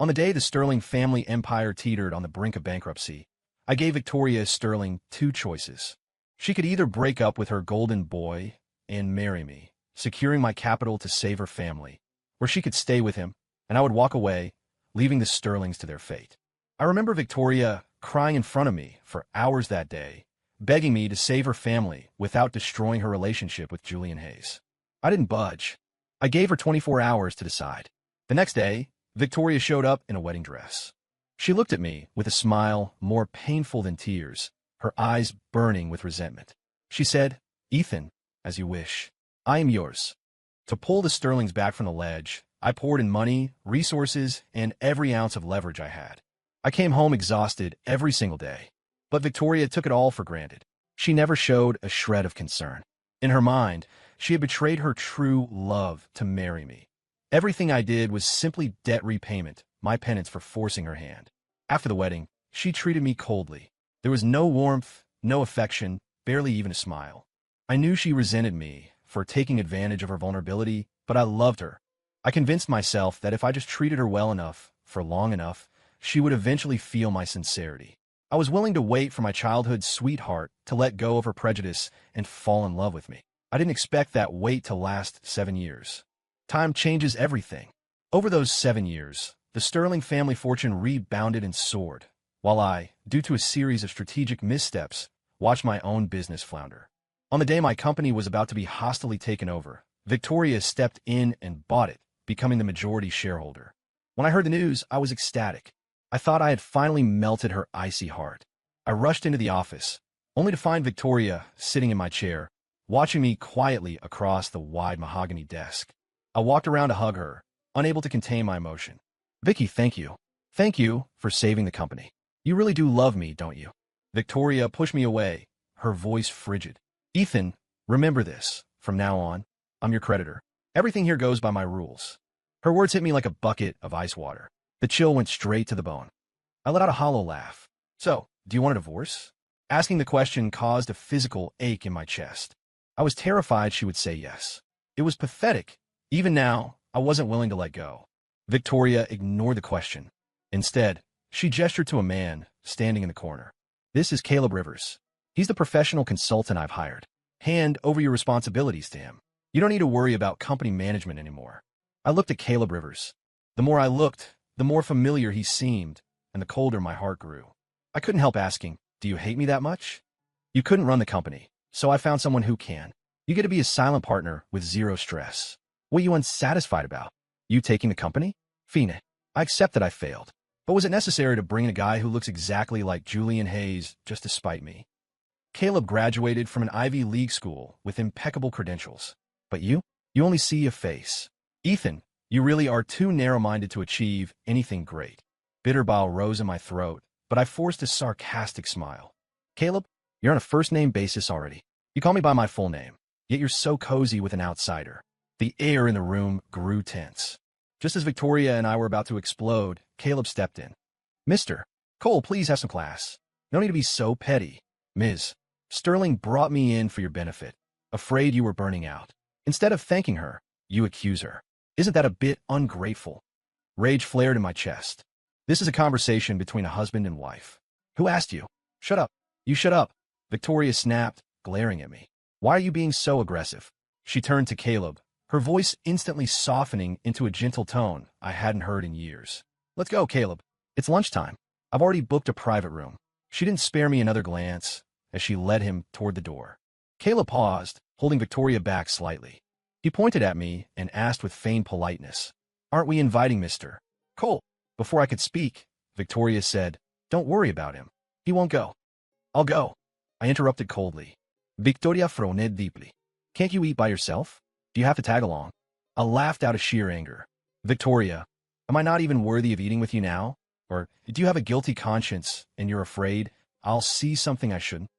On the day the Sterling family empire teetered on the brink of bankruptcy, I gave Victoria Sterling two choices. She could either break up with her golden boy and marry me, securing my capital to save her family, or she could stay with him, and I would walk away, leaving the Sterlings to their fate. I remember Victoria crying in front of me for hours that day, begging me to save her family without destroying her relationship with Julian Hayes. I didn't budge. I gave her 24 hours to decide. The next day, Victoria showed up in a wedding dress. She looked at me with a smile more painful than tears, her eyes burning with resentment. She said, "Ethan, as you wish. I am yours." To pull the Sterlings back from the ledge, I poured in money, resources, and every ounce of leverage I had. I came home exhausted every single day. But Victoria took it all for granted. She never showed a shred of concern. In her mind, she had betrayed her true love to marry me. Everything I did was simply debt repayment, my penance for forcing her hand. After the wedding, she treated me coldly. There was no warmth, no affection, barely even a smile. I knew she resented me for taking advantage of her vulnerability, but I loved her. I convinced myself that if I just treated her well enough, for long enough, she would eventually feel my sincerity. I was willing to wait for my childhood sweetheart to let go of her prejudice and fall in love with me. I didn't expect that wait to last 7 years. Time changes everything. Over those 7 years, the Sterling family fortune rebounded and soared, while I, due to a series of strategic missteps, watched my own business flounder. On the day my company was about to be hostilely taken over, Victoria stepped in and bought it, becoming the majority shareholder. When I heard the news, I was ecstatic. I thought I had finally melted her icy heart. I rushed into the office, only to find Victoria sitting in my chair, watching me quietly across the wide mahogany desk. I walked around to hug her, unable to contain my emotion. "Vicky, thank you. Thank you for saving the company. You really do love me, don't you?" Victoria pushed me away, her voice frigid. "Ethan, remember this. From now on, I'm your creditor. Everything here goes by my rules." Her words hit me like a bucket of ice water. The chill went straight to the bone. I let out a hollow laugh. "So, do you want a divorce?" Asking the question caused a physical ache in my chest. I was terrified she would say yes. It was pathetic. Even now, I wasn't willing to let go. Victoria ignored the question. Instead, she gestured to a man standing in the corner. "This is Caleb Rivers. He's the professional consultant I've hired. Hand over your responsibilities to him. You don't need to worry about company management anymore." I looked at Caleb Rivers. The more I looked, the more familiar he seemed, and the colder my heart grew. I couldn't help asking, "Do you hate me that much?" "You couldn't run the company, so I found someone who can. You get to be a silent partner with zero stress. What are you unsatisfied about? You taking the company?" "Fine. I accept that I failed. But was it necessary to bring in a guy who looks exactly like Julian Hayes just to spite me? Caleb graduated from an Ivy League school with impeccable credentials. But you only see a face. Ethan, you really are too narrow-minded to achieve anything great." Bitter bile rose in my throat, but I forced a sarcastic smile. "Caleb, you're on a first-name basis already. You call me by my full name, yet you're so cozy with an outsider." The air in the room grew tense. Just as Victoria and I were about to explode, Caleb stepped in. "Mr. Cole, please have some class. No need to be so petty. Ms. Sterling brought me in for your benefit, afraid you were burning out. Instead of thanking her, you accuse her. Isn't that a bit ungrateful?" Rage flared in my chest. "This is a conversation between a husband and wife. Who asked you?" "Shut up. You shut up," Victoria snapped, glaring at me. "Why are you being so aggressive?" She turned to Caleb, her voice instantly softening into a gentle tone I hadn't heard in years. "Let's go, Caleb. It's lunchtime. I've already booked a private room." She didn't spare me another glance as she led him toward the door. Caleb paused, holding Victoria back slightly. He pointed at me and asked with feigned politeness, "Aren't we inviting Mr. Cole?" Before I could speak, Victoria said, "Don't worry about him. He won't go." "I'll go," I interrupted coldly. Victoria frowned deeply. "Can't you eat by yourself? Do you have to tag along?" I laughed out of sheer anger. "Victoria, am I not even worthy of eating with you now? Or do you have a guilty conscience and you're afraid I'll see something I shouldn't?"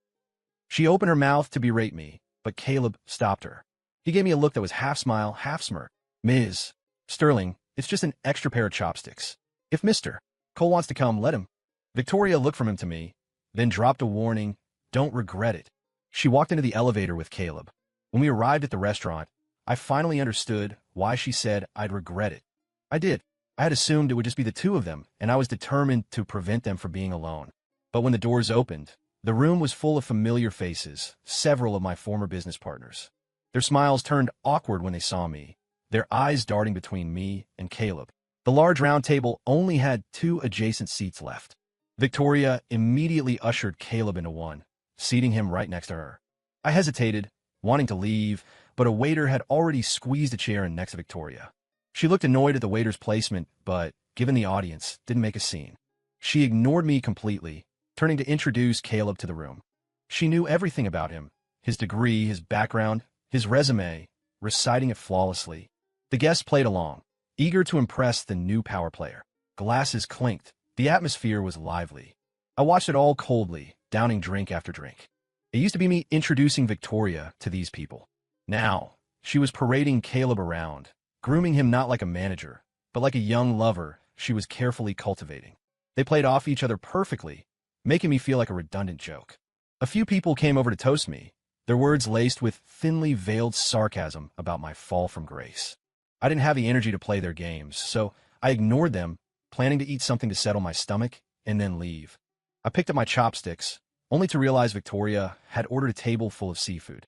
She opened her mouth to berate me, but Caleb stopped her. He gave me a look that was half smile, half smirk. "Ms. Sterling, it's just an extra pair of chopsticks. If Mr. Cole wants to come, let him." Victoria looked from him to me, then dropped a warning, "Don't regret it." She walked into the elevator with Caleb. When we arrived at the restaurant, I finally understood why she said I'd regret it. I did. I had assumed it would just be the two of them, and I was determined to prevent them from being alone. But when the doors opened, the room was full of familiar faces, several of my former business partners. Their smiles turned awkward when they saw me, their eyes darting between me and Caleb. The large round table only had 2 adjacent seats left. Victoria immediately ushered Caleb into one, seating him right next to her. I hesitated, wanting to leave, but a waiter had already squeezed a chair in next to Victoria. She looked annoyed at the waiter's placement, but, given the audience, didn't make a scene. She ignored me completely, turning to introduce Caleb to the room. She knew everything about him, his degree, his background, his resume, reciting it flawlessly. The guests played along, eager to impress the new power player. Glasses clinked. The atmosphere was lively. I watched it all coldly, downing drink after drink. It used to be me introducing Victoria to these people. Now, she was parading Caleb around, grooming him not like a manager, but like a young lover she was carefully cultivating. They played off each other perfectly, making me feel like a redundant joke. A few people came over to toast me, their words laced with thinly veiled sarcasm about my fall from grace. I didn't have the energy to play their games, so I ignored them, planning to eat something to settle my stomach and then leave. I picked up my chopsticks, only to realize Victoria had ordered a table full of seafood.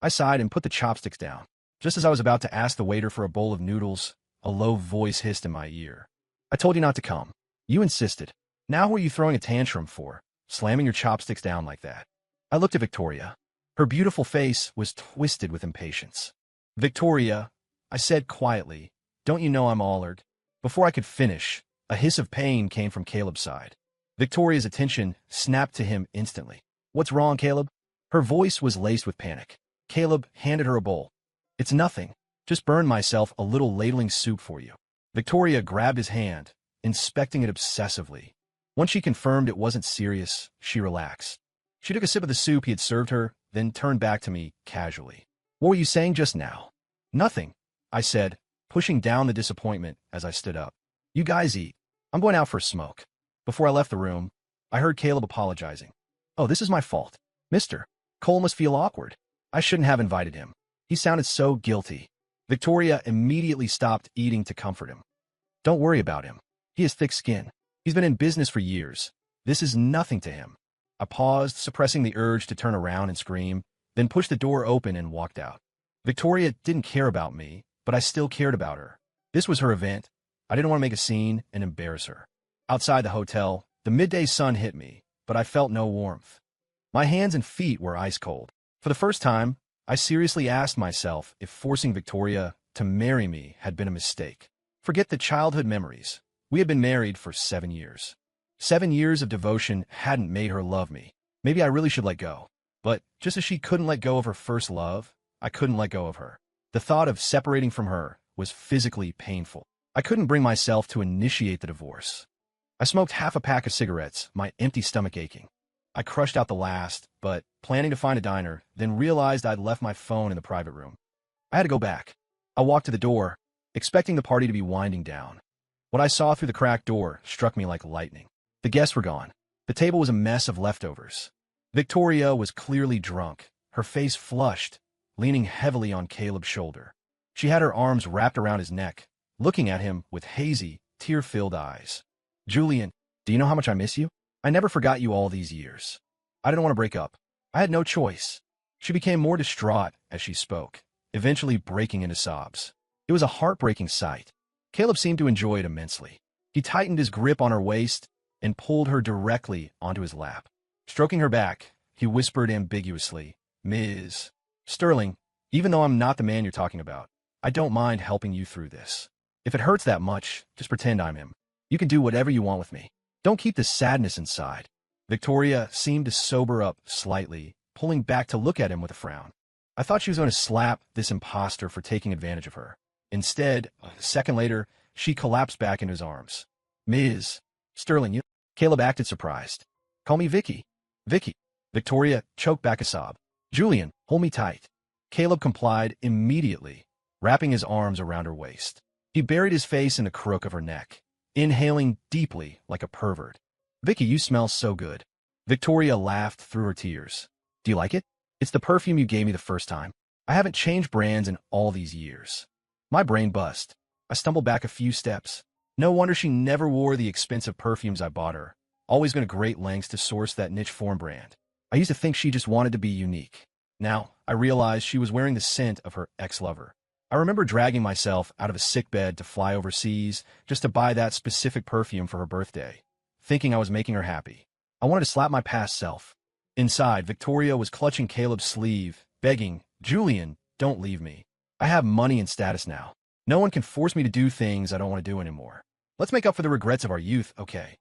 I sighed and put the chopsticks down. Just as I was about to ask the waiter for a bowl of noodles, a low voice hissed in my ear. "I told you not to come. You insisted. Now what are you throwing a tantrum for, slamming your chopsticks down like that?" I looked at Victoria. Her beautiful face was twisted with impatience. "Victoria," I said quietly, "don't you know I'm Allard?" Before I could finish, a hiss of pain came from Caleb's side. Victoria's attention snapped to him instantly. "What's wrong, Caleb?" Her voice was laced with panic. Caleb handed her a bowl. "It's nothing. Just burned myself a little ladling soup for you." Victoria grabbed his hand, inspecting it obsessively. Once she confirmed it wasn't serious, she relaxed. She took a sip of the soup he had served her, then turned back to me casually. "What were you saying just now?" "Nothing," I said, pushing down the disappointment as I stood up. "You guys eat. I'm going out for a smoke." Before I left the room, I heard Caleb apologizing. "Oh, this is my fault. Mister, Cole must feel awkward. I shouldn't have invited him. He sounded so guilty." Victoria immediately stopped eating to comfort him. "Don't worry about him. He has thick skin. He's been in business for years. This is nothing to him." I paused, suppressing the urge to turn around and scream, then pushed the door open and walked out. Victoria didn't care about me, but I still cared about her. This was her event. I didn't want to make a scene and embarrass her. Outside the hotel, the midday sun hit me, but I felt no warmth. My hands and feet were ice cold. For the first time, I seriously asked myself if forcing Victoria to marry me had been a mistake. Forget the childhood memories. We had been married for 7 years. 7 years of devotion hadn't made her love me. Maybe I really should let go. But just as she couldn't let go of her first love, I couldn't let go of her. The thought of separating from her was physically painful. I couldn't bring myself to initiate the divorce. I smoked half a pack of cigarettes, my empty stomach aching. I crushed out the last, but planning to find a diner, then realized I'd left my phone in the private room. I had to go back. I walked to the door, expecting the party to be winding down. What I saw through the cracked door struck me like lightning. The guests were gone. The table was a mess of leftovers. Victoria was clearly drunk, her face flushed, leaning heavily on Caleb's shoulder. She had her arms wrapped around his neck, looking at him with hazy, tear-filled eyes. "Julian, do you know how much I miss you? I never forgot you all these years. I didn't want to break up. I had no choice." She became more distraught as she spoke, eventually breaking into sobs. It was a heartbreaking sight. Caleb seemed to enjoy it immensely. He tightened his grip on her waist and pulled her directly onto his lap. Stroking her back, he whispered ambiguously, "Ms. Sterling, even though I'm not the man you're talking about, I don't mind helping you through this. If it hurts that much, just pretend I'm him. You can do whatever you want with me. Don't keep this sadness inside." Victoria seemed to sober up slightly, pulling back to look at him with a frown. I thought she was going to slap this imposter for taking advantage of her. Instead, a second later, she collapsed back into his arms. "Ms. Sterling, you..." Caleb acted surprised. "Call me Vicky." "Vicky." Victoria choked back a sob. "Julian, hold me tight." Caleb complied immediately, wrapping his arms around her waist. He buried his face in the crook of her neck, inhaling deeply like a pervert. "Vicky, you smell so good." Victoria laughed through her tears. "Do you like it? It's the perfume you gave me the first time. I haven't changed brands in all these years." My brain bust. I stumbled back a few steps. No wonder she never wore the expensive perfumes I bought her, always going to great lengths to source that niche foreign brand. I used to think she just wanted to be unique. Now, I realized she was wearing the scent of her ex-lover. I remember dragging myself out of a sickbed to fly overseas just to buy that specific perfume for her birthday, thinking I was making her happy. I wanted to slap my past self. Inside, Victoria was clutching Caleb's sleeve, begging, "Julian, don't leave me. I have money and status now. No one can force me to do things I don't want to do anymore. Let's make up for the regrets of our youth, okay?"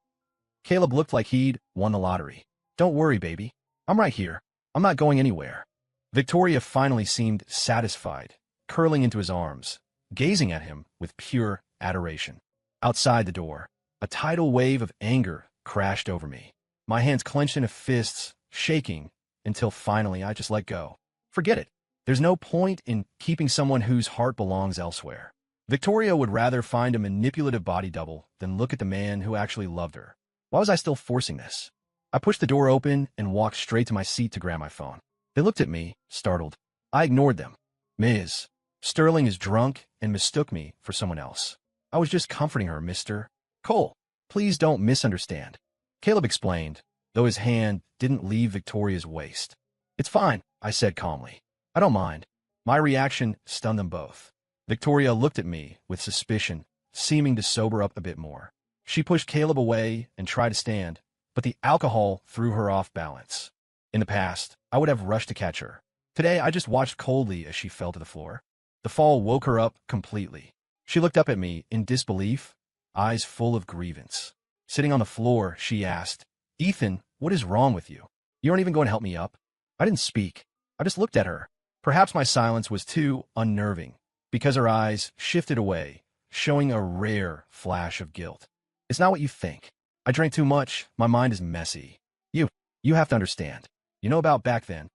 Caleb looked like he'd won the lottery. "Don't worry, baby. I'm right here. I'm not going anywhere." Victoria finally seemed satisfied, curling into his arms, gazing at him with pure adoration. Outside the door, a tidal wave of anger crashed over me. My hands clenched into fists, shaking, until finally I just let go. Forget it. There's no point in keeping someone whose heart belongs elsewhere. Victoria would rather find a manipulative body double than look at the man who actually loved her. Why was I still forcing this? I pushed the door open and walked straight to my seat to grab my phone. They looked at me, startled. I ignored them. "Ms. Sterling is drunk and mistook me for someone else. I was just comforting her, Mr. Cole. Please don't misunderstand." Caleb explained, though his hand didn't leave Victoria's waist. "It's fine," I said calmly. "I don't mind." My reaction stunned them both. Victoria looked at me with suspicion, seeming to sober up a bit more. She pushed Caleb away and tried to stand, but the alcohol threw her off balance. In the past, I would have rushed to catch her. Today, I just watched coldly as she fell to the floor. The fall woke her up completely. She looked up at me in disbelief, eyes full of grievance. Sitting on the floor, she asked, "Ethan, what is wrong with you? You aren't even going to help me up?" I didn't speak. I just looked at her. Perhaps my silence was too unnerving, because her eyes shifted away, showing a rare flash of guilt. "It's not what you think. I drank too much. My mind is messy. You have to understand. You know about back then."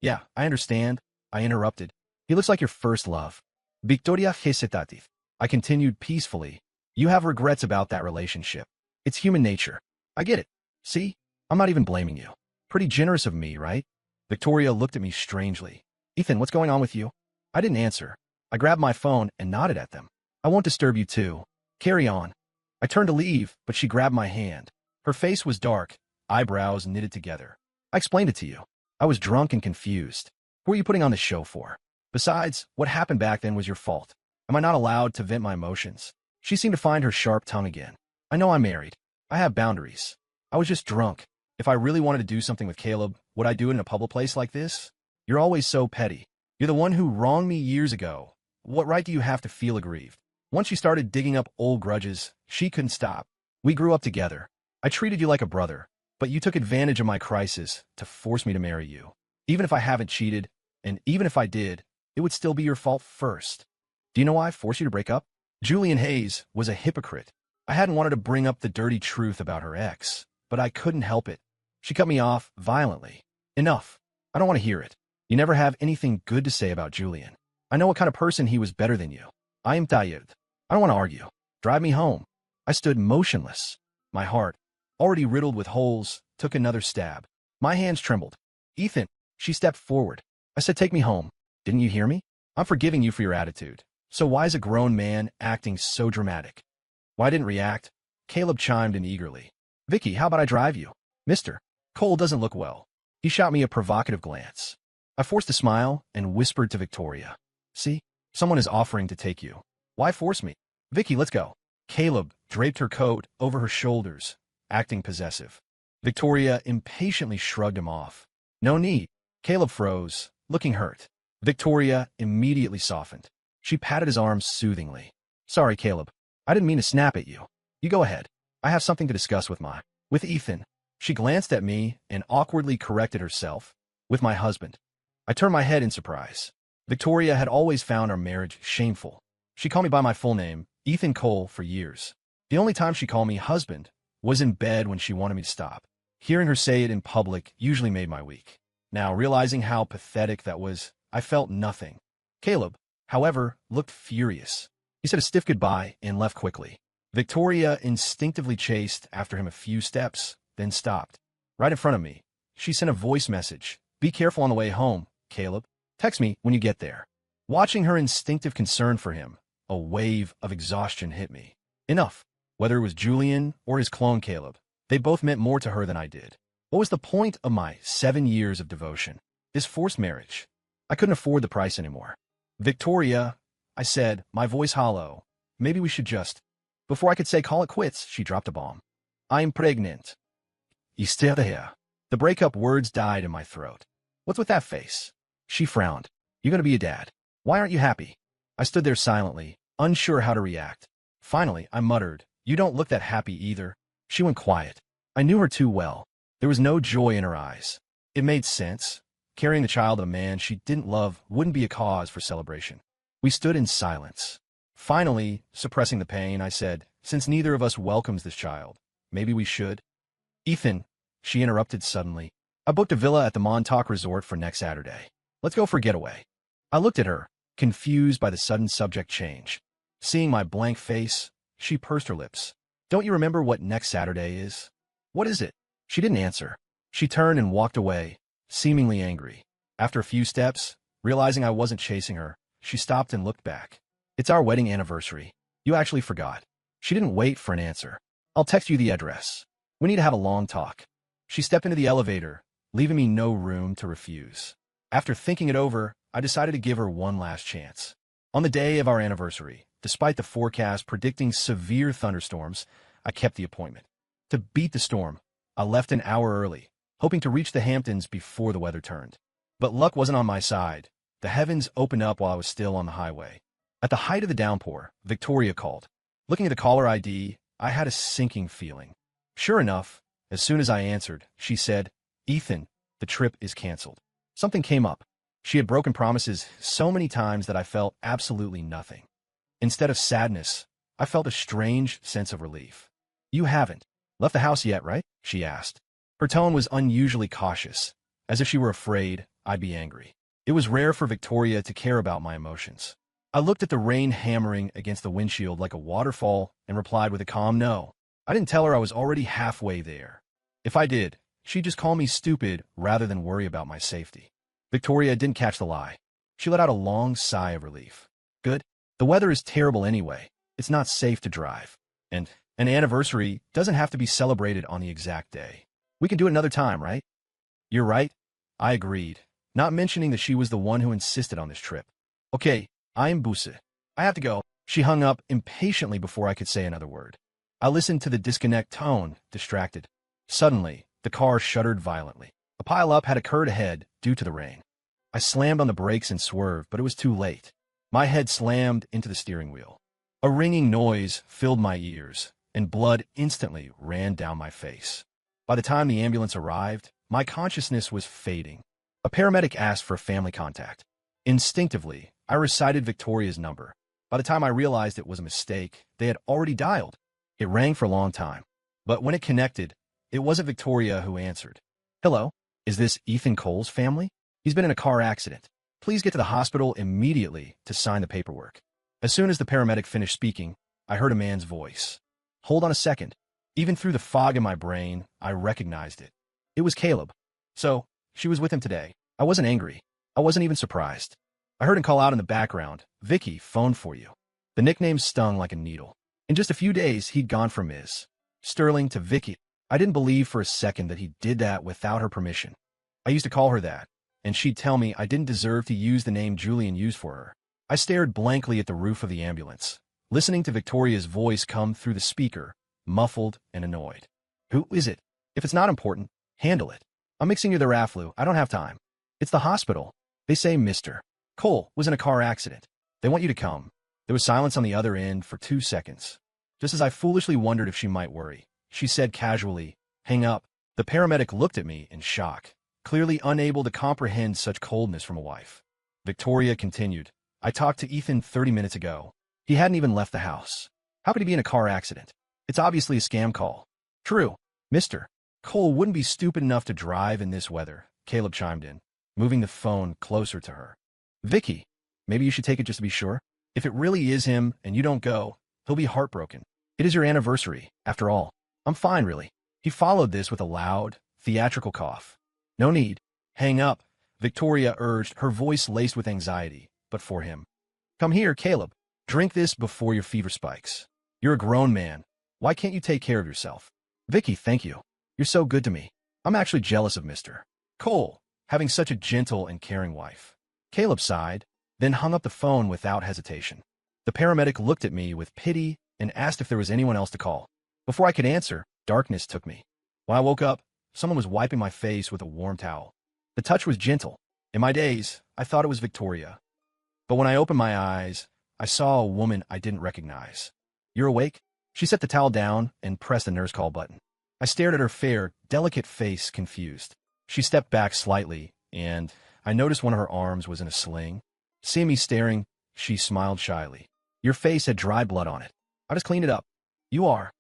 "Yeah, I understand," I interrupted. "He looks like your first love." "Victoria hesitatif." I continued peacefully. "You have regrets about that relationship. It's human nature. I get it. See? I'm not even blaming you. Pretty generous of me, right?" Victoria looked at me strangely. "Ethan, what's going on with you?" I didn't answer. I grabbed my phone and nodded at them. "I won't disturb you too. Carry on." I turned to leave, but she grabbed my hand. Her face was dark, eyebrows knitted together. "I explained it to you. I was drunk and confused. Who are you putting on this show for? Besides, what happened back then was your fault. Am I not allowed to vent my emotions?" She seemed to find her sharp tongue again. "I know I'm married. I have boundaries. I was just drunk. If I really wanted to do something with Caleb, would I do it in a public place like this? You're always so petty. You're the one who wronged me years ago. What right do you have to feel aggrieved?" Once she started digging up old grudges, she couldn't stop. "We grew up together. I treated you like a brother, but you took advantage of my crisis to force me to marry you. Even if I haven't cheated, and even if I did, it would still be your fault first. Do you know why I forced you to break up?" Julian Hayes was a hypocrite. I hadn't wanted to bring up the dirty truth about her ex, but I couldn't help it. She cut me off violently. "Enough. I don't want to hear it. You never have anything good to say about Julian. I know what kind of person he was better than you. I am tired. I don't want to argue. Drive me home." I stood motionless. My heart, already riddled with holes, took another stab. My hands trembled. "Ethan," she stepped forward. I said, "Take me home." "Didn't you hear me? I'm forgiving you for your attitude. So why is a grown man acting so dramatic?" Well, I didn't react. Caleb chimed in eagerly. "Vicky, how about I drive you? Mr. Cole doesn't look well." He shot me a provocative glance. I forced a smile and whispered to Victoria, "See, someone is offering to take you. Why force me? Vicky, let's go." Caleb draped her coat over her shoulders, acting possessive. Victoria impatiently shrugged him off. "No need." Caleb froze, looking hurt. Victoria immediately softened. She patted his arm soothingly. "Sorry, Caleb. I didn't mean to snap at you. You go ahead. I have something to discuss with Ethan." She glanced at me and awkwardly corrected herself. "With my husband." I turned my head in surprise. Victoria had always found our marriage shameful. She called me by my full name, Ethan Cole, for years. The only time she called me husband was in bed when she wanted me to stop. Hearing her say it in public usually made my week. Now, realizing how pathetic that was, I felt nothing. Caleb, however, looked furious. He said a stiff goodbye and left quickly. Victoria instinctively chased after him a few steps, then stopped. Right in front of me, she sent a voice message. "Be careful on the way home, Caleb. Text me when you get there." Watching her instinctive concern for him, a wave of exhaustion hit me. Enough. Whether it was Julian or his clone Caleb, they both meant more to her than I did. What was the point of my 7 years of devotion? This forced marriage. I couldn't afford the price anymore. Victoria, I said, my voice hollow. Maybe we should just... Before I could say call it quits, she dropped a bomb. I'm pregnant. You still there? The breakup words died in my throat. What's with that face? She frowned. You're going to be a dad. Why aren't you happy? I stood there silently, unsure how to react. Finally, I muttered, you don't look that happy either. She went quiet. I knew her too well. There was no joy in her eyes. It made sense. Carrying the child of a man she didn't love wouldn't be a cause for celebration. We stood in silence. Finally, suppressing the pain, I said, since neither of us welcomes this child, maybe we should. Ethan, she interrupted suddenly. I booked a villa at the Montauk Resort for next Saturday. Let's go for a getaway. I looked at her, confused by the sudden subject change. Seeing my blank face, she pursed her lips. Don't you remember what next Saturday is? What is it? She didn't answer. She turned and walked away, seemingly angry. After a few steps, realizing I wasn't chasing her, she stopped and looked back. It's our wedding anniversary. You actually forgot. She didn't wait for an answer. I'll text you the address. We need to have a long talk. She stepped into the elevator, leaving me no room to refuse. After thinking it over, I decided to give her one last chance. On the day of our anniversary, despite the forecast predicting severe thunderstorms, I kept the appointment. To beat the storm, I left an hour early, hoping to reach the Hamptons before the weather turned. But luck wasn't on my side. The heavens opened up while I was still on the highway. At the height of the downpour, Victoria called. Looking at the caller ID, I had a sinking feeling. Sure enough, as soon as I answered, she said, Ethan, the trip is canceled. Something came up. She had broken promises so many times that I felt absolutely nothing. Instead of sadness, I felt a strange sense of relief. You haven't left the house yet, right? She asked. Her tone was unusually cautious, as if she were afraid I'd be angry. It was rare for Victoria to care about my emotions. I looked at the rain hammering against the windshield like a waterfall and replied with a calm no. I didn't tell her I was already halfway there. If I did, she'd just call me stupid rather than worry about my safety. Victoria didn't catch the lie. She let out a long sigh of relief. Good. The weather is terrible anyway. It's not safe to drive. And an anniversary doesn't have to be celebrated on the exact day. We can do it another time, right? You're right. I agreed, not mentioning that she was the one who insisted on this trip. Okay, I'm Busse. I have to go. She hung up impatiently before I could say another word. I listened to the disconnect tone, distracted. Suddenly, the car shuddered violently. A pile-up had occurred ahead due to the rain. I slammed on the brakes and swerved, but it was too late. My head slammed into the steering wheel. A ringing noise filled my ears, and blood instantly ran down my face. By the time the ambulance arrived, my consciousness was fading. A paramedic asked for family contact. Instinctively, I recited Victoria's number. By the time I realized it was a mistake, they had already dialed. It rang for a long time. But when it connected, it wasn't Victoria who answered. Hello? Is this Ethan Cole's family? He's been in a car accident. Please get to the hospital immediately to sign the paperwork. As soon as the paramedic finished speaking, I heard a man's voice. Hold on a second. Even through the fog in my brain, I recognized it. It was Caleb. So, she was with him today. I wasn't angry. I wasn't even surprised. I heard him call out in the background, Vicky, phoned for you. The nickname stung like a needle. In just a few days, he'd gone from Ms. Sterling to Vicky. I didn't believe for a second that he did that without her permission. I used to call her that, and she'd tell me I didn't deserve to use the name Julian used for her. I stared blankly at the roof of the ambulance, listening to Victoria's voice come through the speaker, muffled and annoyed. Who is it? If it's not important, handle it. I'm mixing you the Raflu. I don't have time. It's the hospital. They say Mr. Cole was in a car accident. They want you to come. There was silence on the other end for 2 seconds. Just as I foolishly wondered if she might worry, she said casually, hang up. The paramedic looked at me in shock, clearly unable to comprehend such coldness from a wife. Victoria continued, I talked to Ethan 30 minutes ago. He hadn't even left the house. How could he be in a car accident? It's obviously a scam call. True. Mr. Cole wouldn't be stupid enough to drive in this weather, Caleb chimed in, moving the phone closer to her. Vicky, maybe you should take it just to be sure. If it really is him and you don't go, he'll be heartbroken. It is your anniversary, after all. I'm fine, really. He followed this with a loud, theatrical cough. No need. Hang up, Victoria urged, her voice laced with anxiety, but for him. Come here, Caleb. Drink this before your fever spikes. You're a grown man. Why can't you take care of yourself? Vicky, thank you. You're so good to me. I'm actually jealous of Mr. Cole, having such a gentle and caring wife. Caleb sighed, then hung up the phone without hesitation. The paramedic looked at me with pity and asked if there was anyone else to call. Before I could answer, darkness took me. When I woke up, someone was wiping my face with a warm towel. The touch was gentle. In my days, I thought it was Victoria. But when I opened my eyes, I saw a woman I didn't recognize. You're awake? She set the towel down and pressed the nurse call button. I stared at her fair, delicate face, confused. She stepped back slightly, and I noticed one of her arms was in a sling. Seeing me staring, she smiled shyly. Your face had dry blood on it. I just cleaned it up. You are.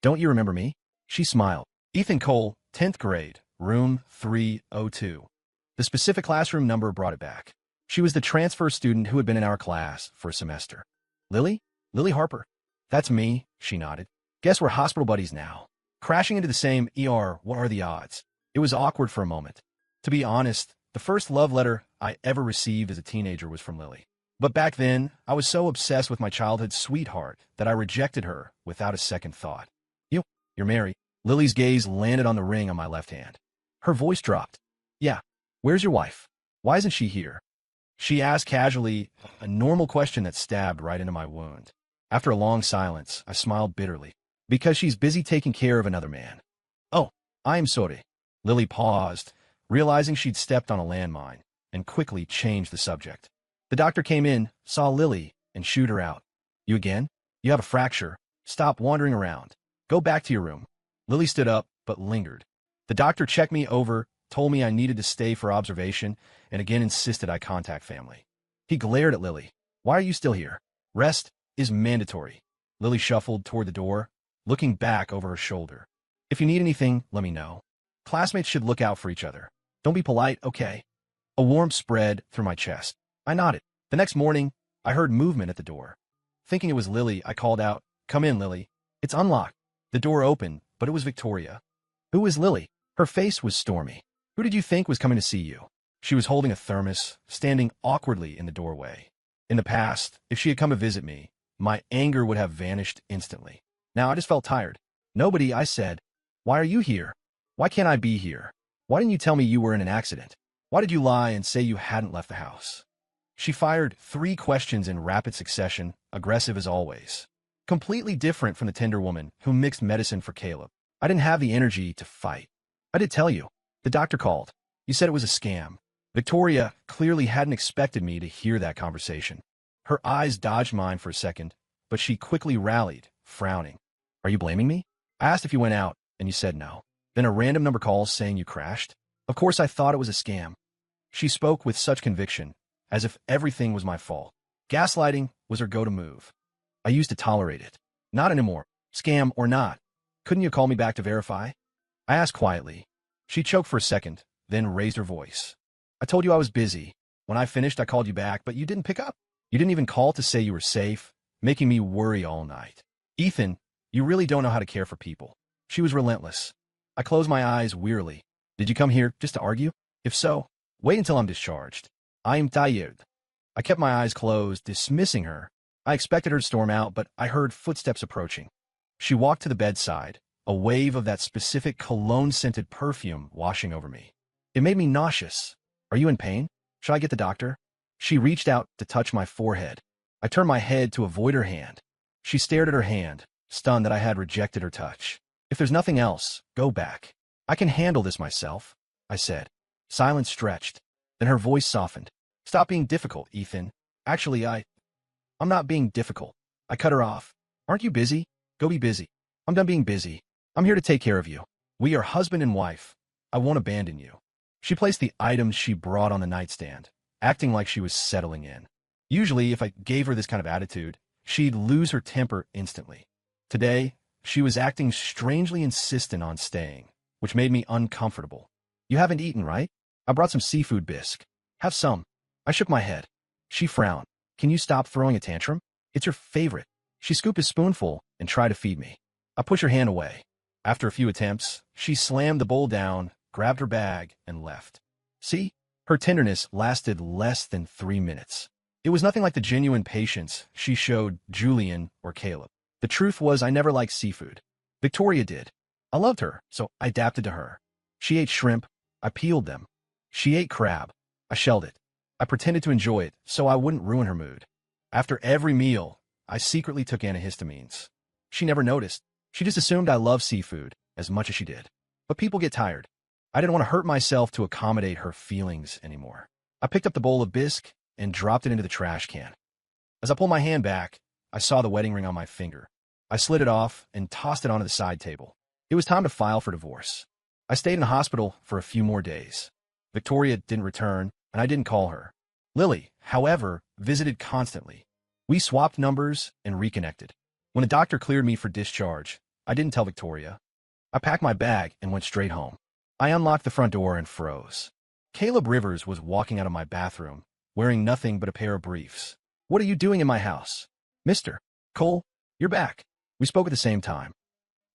Don't you remember me? She smiled. Ethan Cole, 10th grade, room 302. The specific classroom number brought it back. She was the transfer student who had been in our class for a semester. Lily? Lily Harper. That's me, she nodded. Guess we're hospital buddies now. Crashing into the same ER, what are the odds? It was awkward for a moment. To be honest, the first love letter I ever received as a teenager was from Lily. But back then, I was so obsessed with my childhood sweetheart that I rejected her without a second thought. You're Mary. Lily's gaze landed on the ring on my left hand. Her voice dropped. Yeah. Where's your wife? Why isn't she here? She asked casually, a normal question that stabbed right into my wound. After a long silence, I smiled bitterly. Because she's busy taking care of another man. Oh, I'm sorry. Lily paused, realizing she'd stepped on a landmine, and quickly changed the subject. The doctor came in, saw Lily, and shooed her out. You again? You have a fracture. Stop wandering around. Go back to your room. Lily stood up, but lingered. The doctor checked me over, told me I needed to stay for observation, and again insisted I contact family. He glared at Lily. Why are you still here? Rest is mandatory. Lily shuffled toward the door, looking back over her shoulder. If you need anything, let me know. Classmates should look out for each other. Don't be polite, okay? A warmth spread through my chest. I nodded. The next morning, I heard movement at the door. Thinking it was Lily, I called out, Come in, Lily. It's unlocked. The door opened, but it was Victoria. Who was Lily? Her face was stormy. Who did you think was coming to see you? She was holding a thermos, standing awkwardly in the doorway. In the past, if she had come to visit me, my anger would have vanished instantly. Now I just felt tired. Nobody, I said. Why are you here? Why can't I be here? Why didn't you tell me you were in an accident? Why did you lie and say you hadn't left the house? She fired 3 questions in rapid succession, aggressive as always. Completely different from the tender woman who mixed medicine for Caleb. I didn't have the energy to fight. I did tell you. The doctor called. You said it was a scam. Victoria clearly hadn't expected me to hear that conversation. Her eyes dodged mine for a second, but she quickly rallied, frowning. Are you blaming me? I asked if you went out, and you said no. Then a random number calls saying you crashed. Of course I thought it was a scam. She spoke with such conviction, as if everything was my fault. Gaslighting was her go-to move. I used to tolerate it. Not anymore. Scam or not. Couldn't you call me back to verify? I asked quietly. She choked for a second, then raised her voice. I told you I was busy. When I finished, I called you back, but you didn't pick up. You didn't even call to say you were safe, making me worry all night. Ethan, you really don't know how to care for people. She was relentless. I closed my eyes wearily. Did you come here just to argue? If so, wait until I'm discharged. I'm tired. I kept my eyes closed, dismissing her. I expected her to storm out, but I heard footsteps approaching. She walked to the bedside, a wave of that specific cologne-scented perfume washing over me. It made me nauseous. Are you in pain? Should I get the doctor? She reached out to touch my forehead. I turned my head to avoid her hand. She stared at her hand, stunned that I had rejected her touch. If there's nothing else, go back. I can handle this myself, I said. Silence stretched. Then her voice softened. Stop being difficult, Ethan. Actually, I'm not being difficult. I cut her off. Aren't you busy? Go be busy. I'm done being busy. I'm here to take care of you. We are husband and wife. I won't abandon you. She placed the items she brought on the nightstand, acting like she was settling in. Usually, if I gave her this kind of attitude, she'd lose her temper instantly. Today, she was acting strangely insistent on staying, which made me uncomfortable. You haven't eaten, right? I brought some seafood bisque. Have some. I shook my head. She frowned. Can you stop throwing a tantrum? It's your favorite. She scooped a spoonful and tried to feed me. I pushed her hand away. After a few attempts, she slammed the bowl down, grabbed her bag, and left. See? Her tenderness lasted less than 3 minutes. It was nothing like the genuine patience she showed Julian or Caleb. The truth was I never liked seafood. Victoria did. I loved her, so I adapted to her. She ate shrimp. I peeled them. She ate crab. I shelled it. I pretended to enjoy it, so I wouldn't ruin her mood. After every meal, I secretly took antihistamines. She never noticed. She just assumed I loved seafood as much as she did. But people get tired. I didn't want to hurt myself to accommodate her feelings anymore. I picked up the bowl of bisque and dropped it into the trash can. As I pulled my hand back, I saw the wedding ring on my finger. I slid it off and tossed it onto the side table. It was time to file for divorce. I stayed in the hospital for a few more days. Victoria didn't return, and I didn't call her. Lily, however, visited constantly. We swapped numbers and reconnected. When the doctor cleared me for discharge, I didn't tell Victoria. I packed my bag and went straight home. I unlocked the front door and froze. Caleb Rivers was walking out of my bathroom, wearing nothing but a pair of briefs. "What are you doing in my house?" "Mr. Cole, you're back." We spoke at the same time.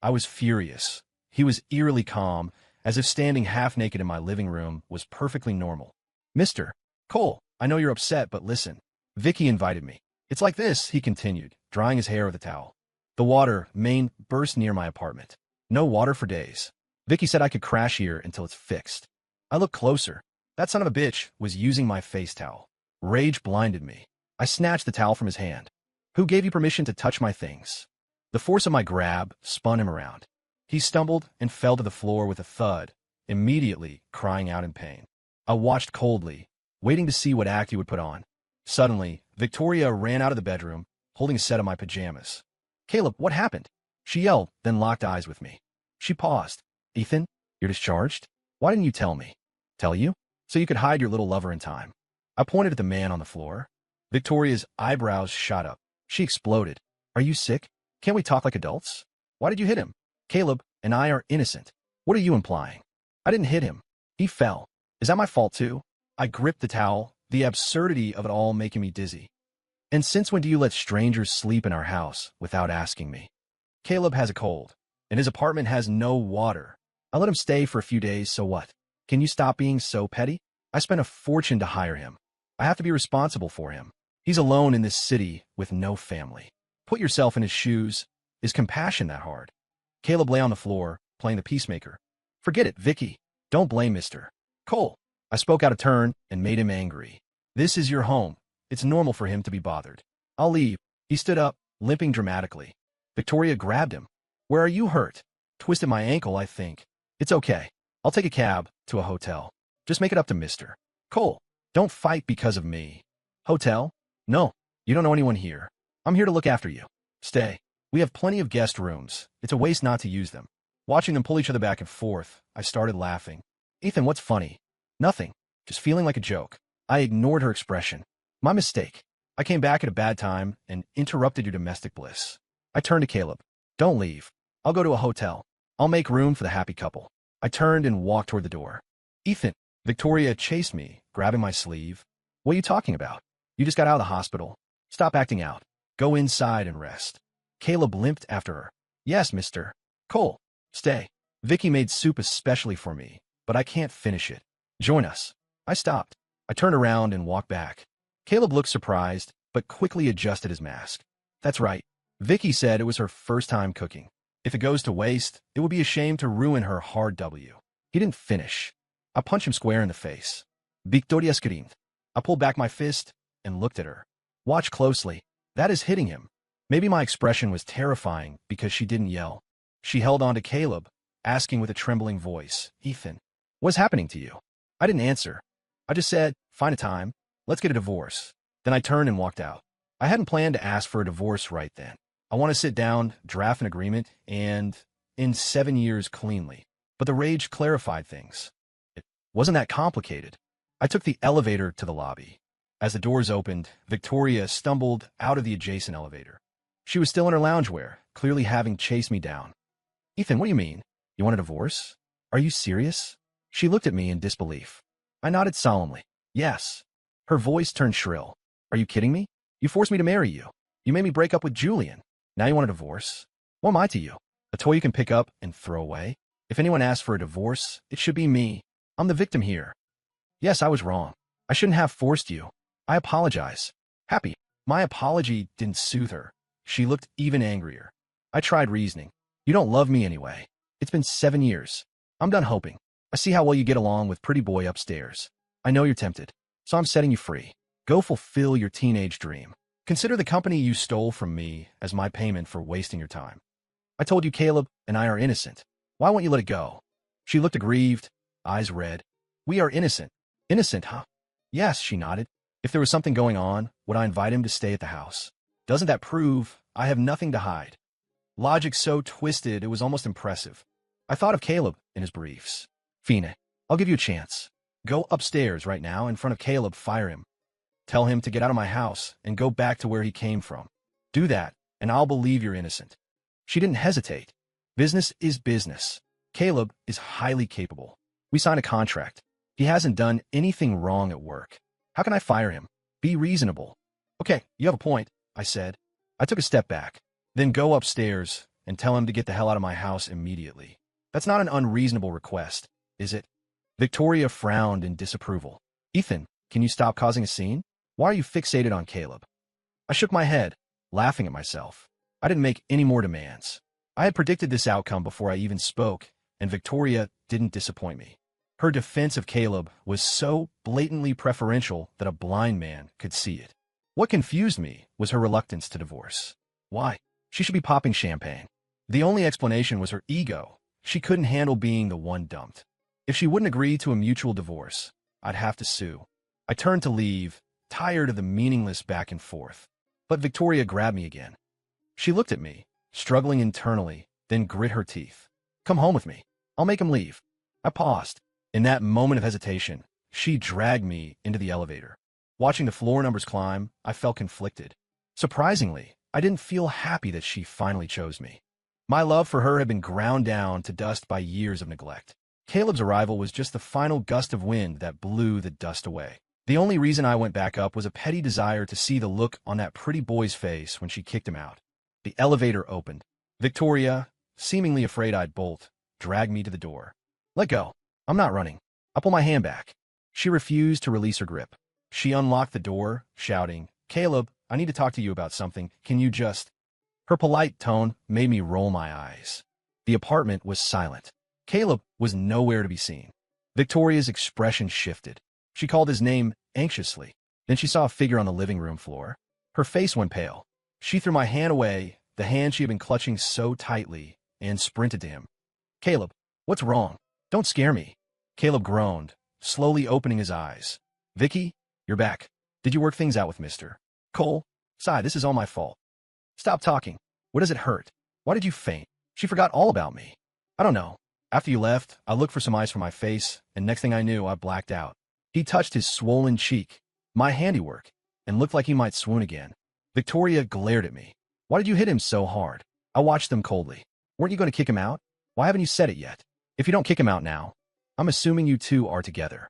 I was furious. He was eerily calm, as if standing half naked in my living room was perfectly normal. "Mr. Cole, I know you're upset, but listen. Vicky invited me." "It's like this," he continued, drying his hair with a towel. "The water main burst near my apartment. No water for days. Vicky said I could crash here until it's fixed." I looked closer. That son of a bitch was using my face towel. Rage blinded me. I snatched the towel from his hand. "Who gave you permission to touch my things?" The force of my grab spun him around. He stumbled and fell to the floor with a thud, immediately crying out in pain. I watched coldly, waiting to see what act he would put on. Suddenly, Victoria ran out of the bedroom, holding a set of my pajamas. "Caleb, what happened?" She yelled, then locked eyes with me. She paused. "Ethan, you're discharged? Why didn't you tell me?" "Tell you? So you could hide your little lover in time." I pointed at the man on the floor. Victoria's eyebrows shot up. She exploded. "Are you sick? Can't we talk like adults? Why did you hit him? Caleb and I are innocent. What are you implying?" "I didn't hit him. He fell. Is that my fault too?" I gripped the towel, the absurdity of it all making me dizzy. "And since when do you let strangers sleep in our house without asking me?" "Caleb has a cold, and his apartment has no water. I let him stay for a few days, so what? Can you stop being so petty? I spent a fortune to hire him. I have to be responsible for him. He's alone in this city with no family. Put yourself in his shoes. Is compassion that hard?" Caleb lay on the floor, playing the peacemaker. "Forget it, Vicky. Don't blame Mr. Cole." I spoke out of turn and made him angry. "This is your home. It's normal for him to be bothered. I'll leave." He stood up, limping dramatically. Victoria grabbed him. "Where are you hurt?" "Twisted my ankle, I think." "It's okay. I'll take a cab to a hotel. Just make it up to Mr. Cole. Don't fight because of me." "Hotel? No, you don't know anyone here. I'm here to look after you. Stay. We have plenty of guest rooms. It's a waste not to use them." Watching them pull each other back and forth, I started laughing. "Ethan, what's funny?" "Nothing. Just feeling like a joke." I ignored her expression. "My mistake. I came back at a bad time and interrupted your domestic bliss." I turned to Caleb. "Don't leave. I'll go to a hotel. I'll make room for the happy couple." I turned and walked toward the door. "Ethan." Victoria chased me, grabbing my sleeve. "What are you talking about? You just got out of the hospital. Stop acting out. Go inside and rest." Caleb limped after her. "Yes, Mr. Cole. Stay. Vicky made soup especially for me, but I can't finish it. Join us." I stopped. I turned around and walked back. Caleb looked surprised, but quickly adjusted his mask. "That's right. Vicky said it was her first time cooking. If it goes to waste, it would be a shame to ruin her hard W." He didn't finish. I punched him square in the face. "Victoria screamed." I pulled back my fist and looked at her. "Watch closely. That is hitting him." Maybe my expression was terrifying because she didn't yell. She held on to Caleb, asking with a trembling voice, "Ethan, what's happening to you?" I didn't answer. I just said, "Find a time. Let's get a divorce." Then I turned and walked out. I hadn't planned to ask for a divorce right then. I want to sit down, draft an agreement, and end 7 years cleanly. But the rage clarified things. It wasn't that complicated. I took the elevator to the lobby. As the doors opened, Victoria stumbled out of the adjacent elevator. She was still in her loungewear, clearly having chased me down. "Ethan, what do you mean? You want a divorce? Are you serious?" She looked at me in disbelief. I nodded solemnly. "Yes." Her voice turned shrill. "Are you kidding me? You forced me to marry you. You made me break up with Julian. Now you want a divorce? What am I to you? A toy you can pick up and throw away? If anyone asks for a divorce, it should be me. I'm the victim here." "Yes, I was wrong. I shouldn't have forced you. I apologize." "Happy." My apology didn't soothe her. She looked even angrier. I tried reasoning. You don't love me anyway. It's been 7 years. I'm done hoping. I see how well you get along with pretty boy upstairs. I know you're tempted, so I'm setting you free. Go fulfill your teenage dream. Consider the company you stole from me as my payment for wasting your time. I told you Caleb and I are innocent. Why won't you let it go? She looked aggrieved, eyes red. We are innocent. Innocent, huh? Yes, she nodded. If there was something going on, would I invite him to stay at the house? Doesn't that prove I have nothing to hide? Logic so twisted it was almost impressive. I thought of Caleb in his briefs. Fina, I'll give you a chance. Go upstairs right now in front of Caleb, fire him. Tell him to get out of my house and go back to where he came from. Do that, and I'll believe you're innocent. She didn't hesitate. Business is business. Caleb is highly capable. We signed a contract. He hasn't done anything wrong at work. How can I fire him? Be reasonable. Okay, you have a point, I said. I took a step back. Then go upstairs and tell him to get the hell out of my house immediately. That's not an unreasonable request, is it? Victoria frowned in disapproval. Ethan, can you stop causing a scene? Why are you fixated on Caleb? I shook my head, laughing at myself. I didn't make any more demands. I had predicted this outcome before I even spoke, and Victoria didn't disappoint me. Her defense of Caleb was so blatantly preferential that a blind man could see it. What confused me was her reluctance to divorce. Why? She should be popping champagne. The only explanation was her ego. She couldn't handle being the one dumped. If she wouldn't agree to a mutual divorce, I'd have to sue. I turned to leave, tired of the meaningless back and forth. But Victoria grabbed me again. She looked at me, struggling internally, then grit her teeth. Come home with me. I'll make him leave. I paused. In that moment of hesitation, she dragged me into the elevator. Watching the floor numbers climb, I felt conflicted. Surprisingly, I didn't feel happy that she finally chose me. My love for her had been ground down to dust by years of neglect. Caleb's arrival was just the final gust of wind that blew the dust away. The only reason I went back up was a petty desire to see the look on that pretty boy's face when she kicked him out. The elevator opened. Victoria, seemingly afraid I'd bolt, dragged me to the door. Let go. I'm not running. I pull my hand back. She refused to release her grip. She unlocked the door, shouting, Caleb, I need to talk to you about something. Can you just... Her polite tone made me roll my eyes. The apartment was silent. Caleb was nowhere to be seen. Victoria's expression shifted. She called his name anxiously. Then she saw a figure on the living room floor. Her face went pale. She threw my hand away, the hand she had been clutching so tightly, and sprinted to him. Caleb, what's wrong? Don't scare me. Caleb groaned, slowly opening his eyes. Vicky, you're back. Did you work things out with Mr. Cole? Sigh, this is all my fault. Stop talking. What does it hurt? Why did you faint? She forgot all about me. I don't know. After you left, I looked for some ice for my face, and next thing I knew, I blacked out. He touched his swollen cheek, my handiwork, and looked like he might swoon again. Victoria glared at me. Why did you hit him so hard? I watched them coldly. Weren't you going to kick him out? Why haven't you said it yet? If you don't kick him out now, I'm assuming you two are together.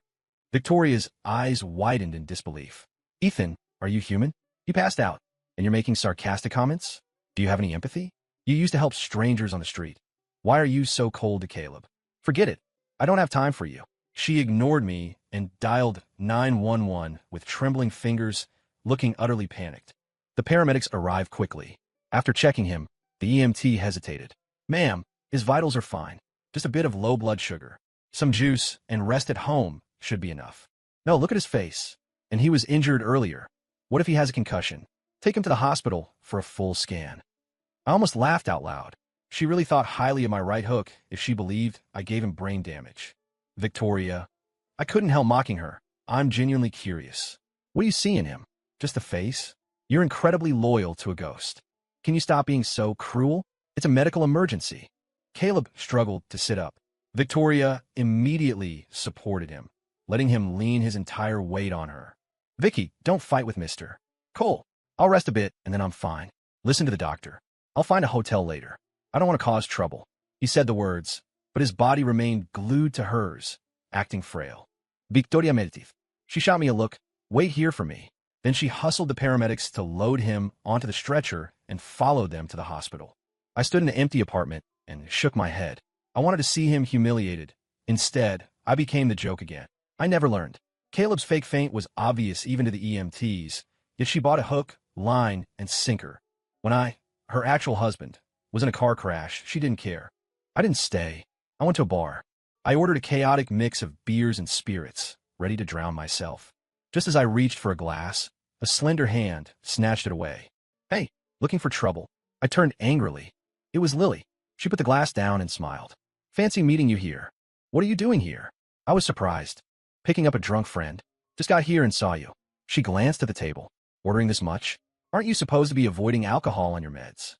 Victoria's eyes widened in disbelief. Ethan, are you human? He passed out, and you're making sarcastic comments? Do you have any empathy? You used to help strangers on the street. Why are you so cold to Caleb? Forget it. I don't have time for you. She ignored me and dialed 911 with trembling fingers, looking utterly panicked. The paramedics arrived quickly. After checking him, the EMT hesitated. Ma'am, his vitals are fine. Just a bit of low blood sugar. Some juice and rest at home should be enough. No, look at his face. And he was injured earlier. What if he has a concussion? Take him to the hospital for a full scan. I almost laughed out loud. She really thought highly of my right hook if she believed I gave him brain damage. Victoria. I couldn't help mocking her. I'm genuinely curious. What do you see in him? Just a face? You're incredibly loyal to a ghost. Can you stop being so cruel? It's a medical emergency. Caleb struggled to sit up. Victoria immediately supported him, letting him lean his entire weight on her. Vicky, don't fight with Mr. Cole. I'll rest a bit and then I'm fine. Listen to the doctor. I'll find a hotel later. I don't want to cause trouble. He said the words, but his body remained glued to hers, acting frail. Victoria Meditiv. She shot me a look. Wait here for me. Then she hustled the paramedics to load him onto the stretcher and followed them to the hospital. I stood in an empty apartment and shook my head. I wanted to see him humiliated. Instead, I became the joke again. I never learned. Caleb's fake faint was obvious even to the EMTs, yet she bought a hook, line, and sinker. When I, her actual husband, was in a car crash. She didn't care. I didn't stay. I went to a bar. I ordered a chaotic mix of beers and spirits, ready to drown myself. Just as I reached for a glass, a slender hand snatched it away. Hey, looking for trouble? I turned angrily. It was Lily. She put the glass down and smiled. Fancy meeting you here. What are you doing here? I was surprised. Picking up a drunk friend. Just got here and saw you. She glanced at the table. Ordering this much? Aren't you supposed to be avoiding alcohol on your meds?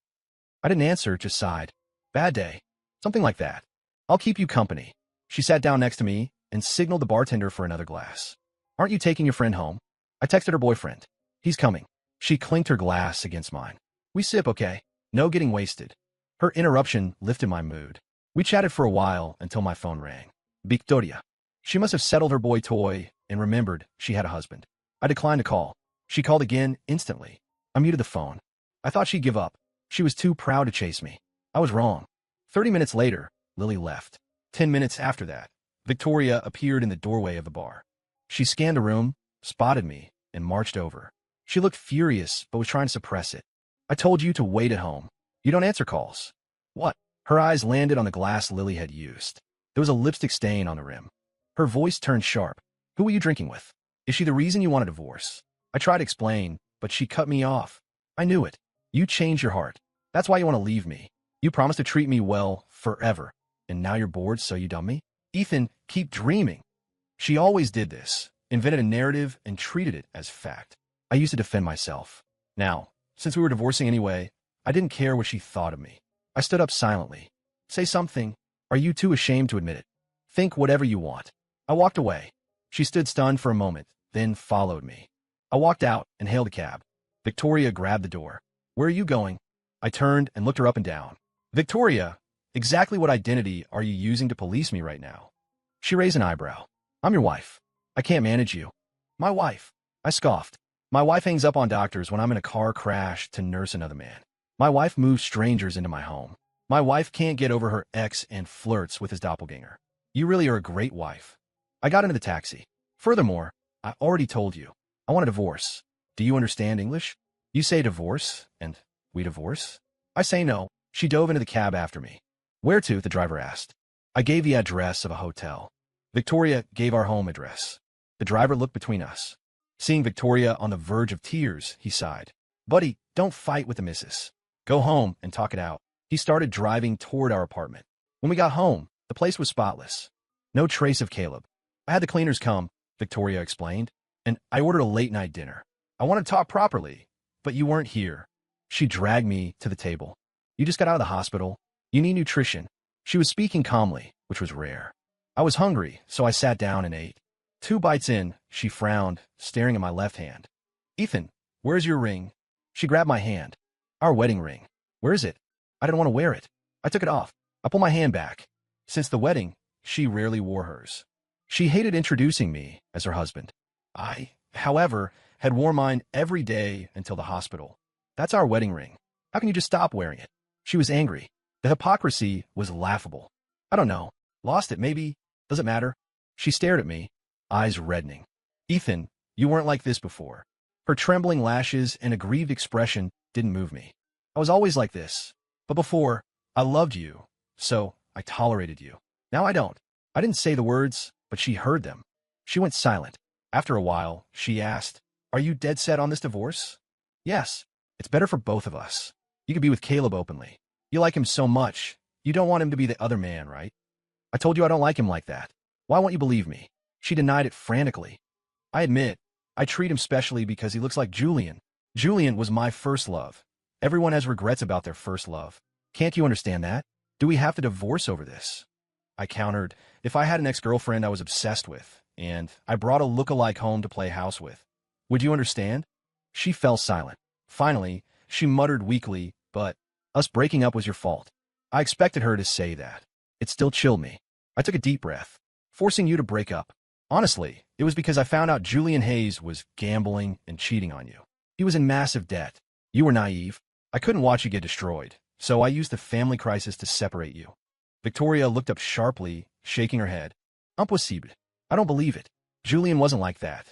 I didn't answer, just sighed. Bad day. Something like that. I'll keep you company. She sat down next to me and signaled the bartender for another glass. Aren't you taking your friend home? I texted her boyfriend. He's coming. She clinked her glass against mine. We sip, okay? No getting wasted. Her interruption lifted my mood. We chatted for a while until my phone rang. Victoria. She must have settled her boy toy and remembered she had a husband. I declined to call. She called again instantly. I muted the phone. I thought she'd give up. She was too proud to chase me. I was wrong. 30 minutes later, Lily left. 10 minutes after that, Victoria appeared in the doorway of the bar. She scanned the room, spotted me, and marched over. She looked furious, but was trying to suppress it. I told you to wait at home. You don't answer calls. What? Her eyes landed on the glass Lily had used. There was a lipstick stain on the rim. Her voice turned sharp. Who were you drinking with? Is she the reason you want a divorce? I tried to explain, but she cut me off. I knew it. You changed your heart. That's why you want to leave me. You promised to treat me well forever, and now you're bored, so you dump me? Ethan, keep dreaming. She always did this, invented a narrative and treated it as fact. I used to defend myself. Now, since we were divorcing anyway, I didn't care what she thought of me. I stood up silently. Say something. Are you too ashamed to admit it? Think whatever you want. I walked away. She stood stunned for a moment, then followed me. I walked out and hailed a cab. Victoria grabbed the door. Where are you going? I turned and looked her up and down. Victoria, exactly what identity are you using to police me right now? She raised an eyebrow. I'm your wife. I can't manage you. My wife. I scoffed. My wife hangs up on doctors when I'm in a car crash to nurse another man. My wife moves strangers into my home. My wife can't get over her ex and flirts with his doppelganger. You really are a great wife. I got into the taxi. Furthermore, I already told you. I want a divorce. Do you understand English? You say divorce, and we divorce? I say no. She dove into the cab after me. Where to? The driver asked. I gave the address of a hotel. Victoria gave our home address. The driver looked between us. Seeing Victoria on the verge of tears, he sighed. Buddy, don't fight with the missus. Go home and talk it out. He started driving toward our apartment. When we got home, the place was spotless. No trace of Caleb. I had the cleaners come, Victoria explained, and I ordered a late-night dinner. I wanted to talk properly, but you weren't here. She dragged me to the table. You just got out of the hospital. You need nutrition. She was speaking calmly, which was rare. I was hungry, so I sat down and ate. 2 bites in, she frowned, staring at my left hand. Ethan, where's your ring? She grabbed my hand. Our wedding ring. Where is it? I didn't want to wear it. I took it off. I pulled my hand back. Since the wedding, she rarely wore hers. She hated introducing me as her husband. I, however, had worn mine every day until the hospital. That's our wedding ring. How can you just stop wearing it? She was angry. The hypocrisy was laughable. I don't know. Lost it, maybe. Does it matter? She stared at me, eyes reddening. Ethan, you weren't like this before. Her trembling lashes and aggrieved expression didn't move me. I was always like this. But before, I loved you, so I tolerated you. Now I don't. I didn't say the words, but she heard them. She went silent. After a while, she asked, Are you dead set on this divorce? Yes. It's better for both of us. You could be with Caleb openly. You like him so much. You don't want him to be the other man, right? I told you I don't like him like that. Why won't you believe me? She denied it frantically. I admit, I treat him specially because he looks like Julian. Julian was my first love. Everyone has regrets about their first love. Can't you understand that? Do we have to divorce over this? I countered, if I had an ex-girlfriend I was obsessed with, and I brought a look-alike home to play house with, would you understand? She fell silent. Finally, she muttered weakly, but us breaking up was your fault. I expected her to say that. It still chilled me. I took a deep breath. Forcing you to break up. Honestly, it was because I found out Julian Hayes was gambling and cheating on you. He was in massive debt. You were naive. I couldn't watch you get destroyed, so I used the family crisis to separate you. Victoria looked up sharply, shaking her head. Impossible. I don't believe it. Julian wasn't like that.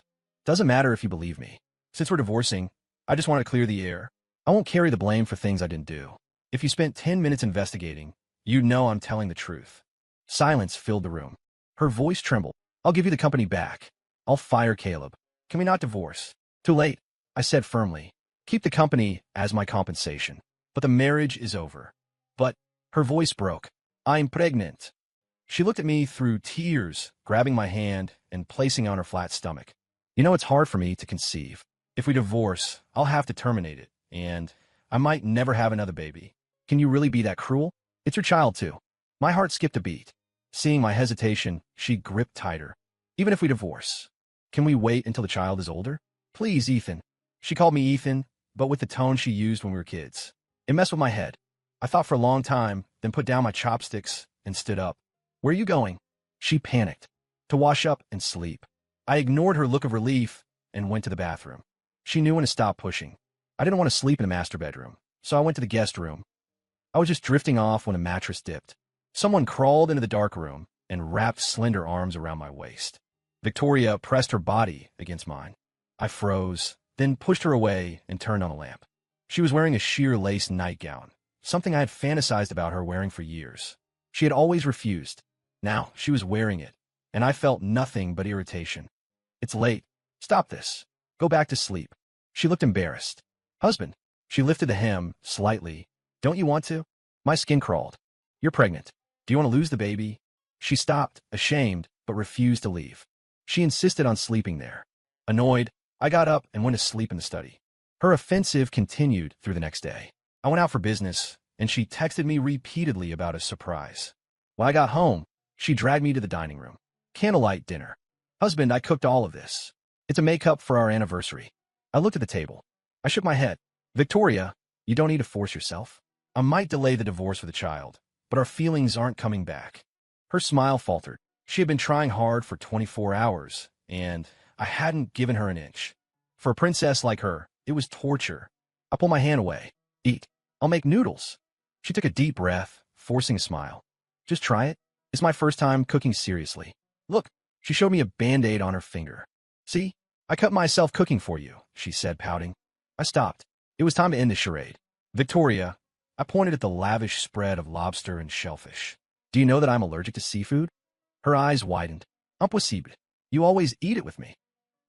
Doesn't matter if you believe me. Since we're divorcing, I just want to clear the air. I won't carry the blame for things I didn't do. If you spent 10 minutes investigating, you'd know I'm telling the truth. Silence filled the room. Her voice trembled. I'll give you the company back. I'll fire Caleb. Can we not divorce? Too late, I said firmly. Keep the company as my compensation. But the marriage is over. But her voice broke. I'm pregnant. She looked at me through tears, grabbing my hand and placing it on her flat stomach. You know, it's hard for me to conceive. If we divorce, I'll have to terminate it, and I might never have another baby. Can you really be that cruel? It's your child, too. My heart skipped a beat. Seeing my hesitation, she gripped tighter. Even if we divorce, can we wait until the child is older? Please, Ethan. She called me Ethan, but with the tone she used when we were kids. It messed with my head. I thought for a long time, then put down my chopsticks and stood up. Where are you going? She panicked. To wash up and sleep. I ignored her look of relief and went to the bathroom. She knew when to stop pushing. I didn't want to sleep in the master bedroom, so I went to the guest room. I was just drifting off when a mattress dipped. Someone crawled into the dark room and wrapped slender arms around my waist. Victoria pressed her body against mine. I froze, then pushed her away and turned on the lamp. She was wearing a sheer lace nightgown, something I had fantasized about her wearing for years. She had always refused. Now she was wearing it, and I felt nothing but irritation. It's late. Stop this. Go back to sleep. She looked embarrassed. Husband. She lifted the hem slightly. Don't you want to? My skin crawled. You're pregnant. Do you want to lose the baby? She stopped, ashamed, but refused to leave. She insisted on sleeping there. Annoyed, I got up and went to sleep in the study. Her offensive continued through the next day. I went out for business, and she texted me repeatedly about a surprise. When I got home, she dragged me to the dining room. Candlelight dinner. Husband, I cooked all of this. It's a make-up for our anniversary. I looked at the table. I shook my head. Victoria, you don't need to force yourself. I might delay the divorce for the child, but our feelings aren't coming back. Her smile faltered. She had been trying hard for 24 hours, and I hadn't given her an inch. For a princess like her, it was torture. I pulled my hand away. Eat. I'll make noodles. She took a deep breath, forcing a smile. Just try it. It's my first time cooking seriously. Look, she showed me a Band-Aid on her finger. See? I cut myself cooking for you, she said, pouting. I stopped. It was time to end the charade. Victoria, I pointed at the lavish spread of lobster and shellfish. Do you know that I'm allergic to seafood? Her eyes widened. Impossible. You always eat it with me.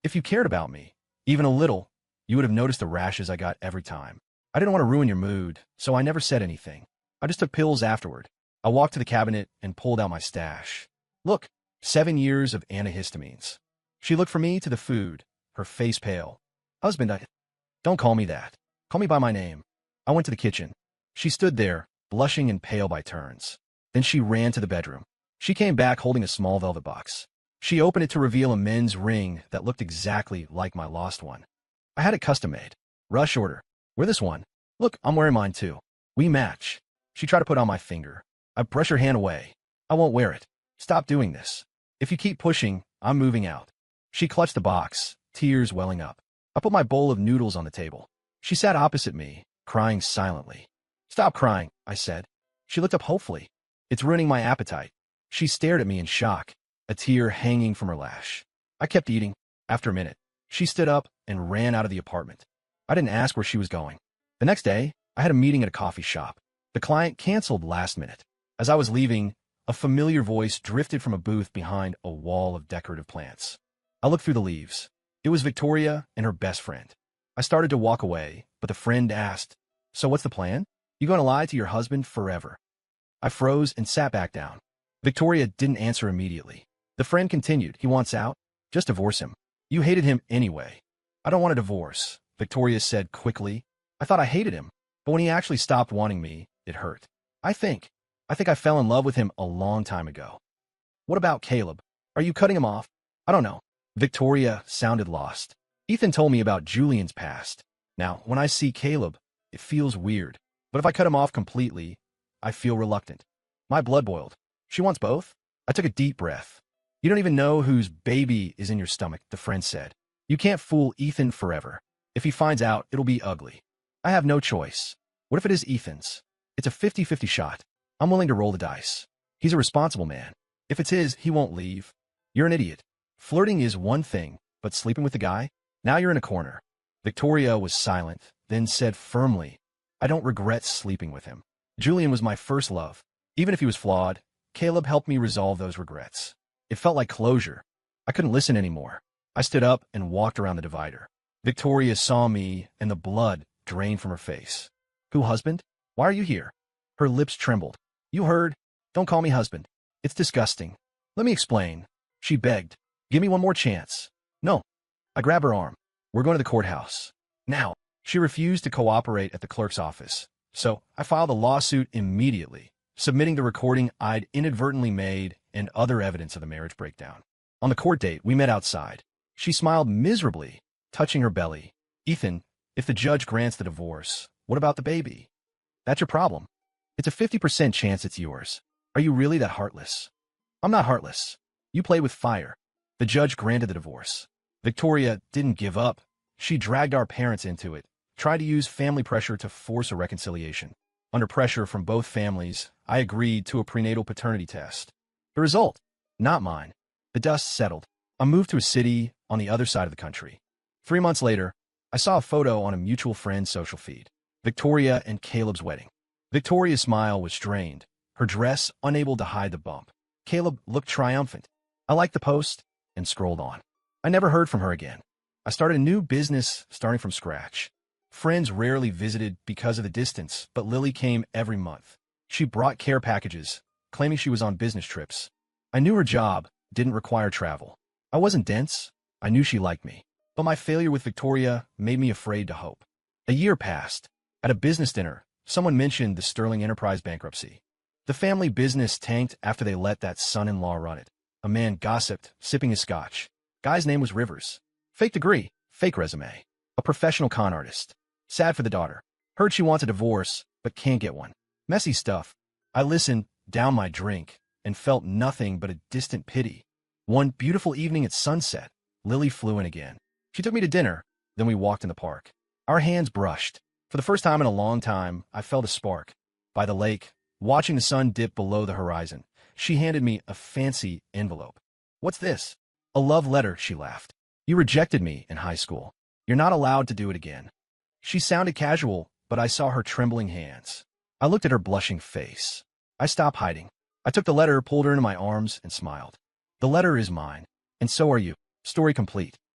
If you cared about me, even a little, you would have noticed the rashes I got every time. I didn't want to ruin your mood, so I never said anything. I just took pills afterward. I walked to the cabinet and pulled out my stash. Look, 7 years of antihistamines. She looked from me to the food, her face pale. Husband, don't call me that. Call me by my name. I went to the kitchen. She stood there, blushing and pale by turns. Then she ran to the bedroom. She came back holding a small velvet box. She opened it to reveal a men's ring that looked exactly like my lost one. I had it custom-made. Rush order. Wear this one. Look, I'm wearing mine too. We match. She tried to put on my finger. I brushed her hand away. I won't wear it. Stop doing this. If you keep pushing, I'm moving out. She clutched the box, tears welling up. I put my bowl of noodles on the table. She sat opposite me, crying silently. Stop crying, I said. She looked up hopefully. It's ruining my appetite. She stared at me in shock, a tear hanging from her lash. I kept eating. After a minute, she stood up and ran out of the apartment. I didn't ask where she was going. The next day, I had a meeting at a coffee shop. The client canceled last minute. As I was leaving, a familiar voice drifted from a booth behind a wall of decorative plants. I looked through the leaves. It was Victoria and her best friend. I started to walk away, but the friend asked, So what's the plan? You going to lie to your husband forever? I froze and sat back down. Victoria didn't answer immediately. The friend continued, He wants out? Just divorce him. You hated him anyway. I don't want a divorce, Victoria said quickly. I thought I hated him, but when he actually stopped wanting me, it hurt. I think I fell in love with him a long time ago. What about Caleb? Are you cutting him off? I don't know. Victoria sounded lost. Ethan told me about Julian's past. Now, when I see Caleb, it feels weird. But if I cut him off completely, I feel reluctant. My blood boiled. She wants both? I took a deep breath. You don't even know whose baby is in your stomach, the friend said. You can't fool Ethan forever. If he finds out, it'll be ugly. I have no choice. What if it is Ethan's? It's a 50-50 shot. I'm willing to roll the dice. He's a responsible man. If it's his, he won't leave. You're an idiot. Flirting is one thing, but sleeping with the guy? Now you're in a corner. Victoria was silent, then said firmly, I don't regret sleeping with him. Julian was my first love. Even if he was flawed, Caleb helped me resolve those regrets. It felt like closure. I couldn't listen anymore. I stood up and walked around the divider. Victoria saw me, and the blood drained from her face. Who, husband? Why are you here? Her lips trembled. You heard. Don't call me husband. It's disgusting. Let me explain. She begged. Give me one more chance. No. I grabbed her arm. We're going to the courthouse. Now. She refused to cooperate at the clerk's office, so I filed a lawsuit immediately, submitting the recording I'd inadvertently made and other evidence of the marriage breakdown. On the court date, we met outside. She smiled miserably, touching her belly. Ethan, if the judge grants the divorce, what about the baby? That's your problem. It's a 50% chance it's yours. Are you really that heartless? I'm not heartless. You play with fire. The judge granted the divorce. Victoria didn't give up. She dragged our parents into it, tried to use family pressure to force a reconciliation. Under pressure from both families, I agreed to a prenatal paternity test. The result? Not mine. The dust settled. I moved to a city on the other side of the country. 3 months later, I saw a photo on a mutual friend's social feed. Victoria and Caleb's wedding. Victoria's smile was strained, her dress unable to hide the bump. Caleb looked triumphant. I liked the post and scrolled on. I never heard from her again. I started a new business starting from scratch. Friends rarely visited because of the distance, but Lily came every month. She brought care packages, claiming she was on business trips. I knew her job didn't require travel. I wasn't dense. I knew she liked me. But my failure with Victoria made me afraid to hope. A year passed. At a business dinner, someone mentioned the Sterling Enterprise bankruptcy. The family business tanked after they let that son-in-law run it. A man gossiped, sipping his scotch. Guy's name was Rivers. Fake degree, fake resume. A professional con artist. Sad for the daughter. Heard she wants a divorce, but can't get one. Messy stuff. I listened, downed my drink, and felt nothing but a distant pity. One beautiful evening at sunset, Lily flew in again. She took me to dinner, then we walked in the park. Our hands brushed. For the first time in a long time, I felt a spark. By the lake, watching the sun dip below the horizon, she handed me a fancy envelope. What's this? A love letter, she laughed. You rejected me in high school. You're not allowed to do it again. She sounded casual, but I saw her trembling hands. I looked at her blushing face. I stopped hiding. I took the letter, pulled her into my arms, and smiled. The letter is mine, and so are you. Story complete.